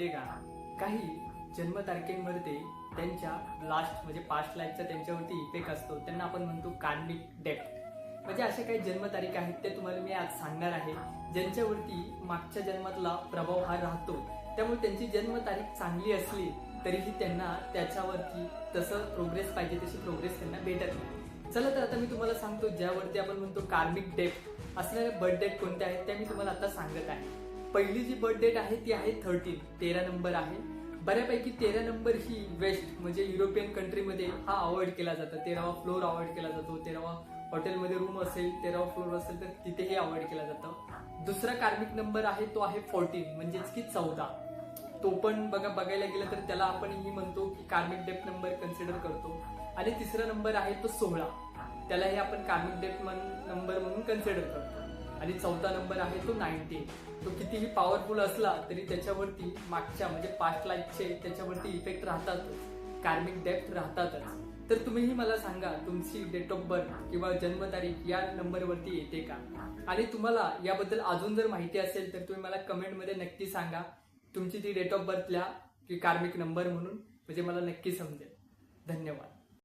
माहितीये का, काही जन्मतारखेमध्ये त्यांच्या लास्ट म्हणजे पास्ट लाईफचा त्यांच्यावरती इफेक्ट असतो, त्यांना आपण म्हणतो कार्मिक डेप्थ. म्हणजे अशा काही जन्मतारीख आहेत ते तुम्हाला मी आज सांगणार आहे, ज्यांच्यावरती मागच्या जन्मातला प्रभाव हा राहतो. त्यामुळे त्यांची जन्मतारीख चांगली असली तरीही त्यांना त्याच्यावरती तसं प्रोग्रेस पाहिजे तशी प्रोग्रेस त्यांना भेटत नाही. चला तर आता मी तुम्हाला सांगतो, ज्यावरती आपण म्हणतो कार्मिक डेप्थ असणारे बर्थ डेट कोणते आहेत त्या मी तुम्हाला आता सांगत आहे. पहिली जी बर्थ डेट आहे ती आहे 13 नंबर आहे. बऱ्यापैकी 13 नंबर ही वेस्ट म्हणजे युरोपियन कंट्रीमध्ये हा अवॉइड केला जातो. 13वा फ्लोर अवॉइड केला जातो. 13वा हॉटेलमध्ये रूम असेल, 13वा फ्लोर असेल तर तिथेही अवॉइड केला जातं. दुसरा कार्मिक नंबर आहे तो आहे 14 म्हणजेच की 14. तो पण बघायला गेलं तर त्याला आपण ही म्हणतो की कार्मिक डेप्थ नंबर कन्सिडर करतो. आणि तिसरा नंबर आहे तो 16, त्यालाही आपण कार्मिक डेप्थ नंबर म्हणून कन्सिडर करतो. आणि चौथा नंबर आहे तो 19. तो कितीही पॉवरफुल असला तरी त्याच्यावरती मागच्या म्हणजे पास्ट लाईफचे त्याच्यावरती इफेक्ट राहतातच, कार्मिक डेप्थ राहतातच. तर तुम्हीही मला सांगा, तुमची डेट ऑफ बर्थ किंवा जन्मतारीख या नंबरवरती येते का? आणि तुम्हाला याबद्दल अजून जर माहिती असेल तर तुम्ही मला कमेंटमध्ये नक्की सांगा. तुमची ती डेट ऑफ बर्थ लिहा की कार्मिक नंबर म्हणून, म्हणजे मला नक्की समजेल. धन्यवाद.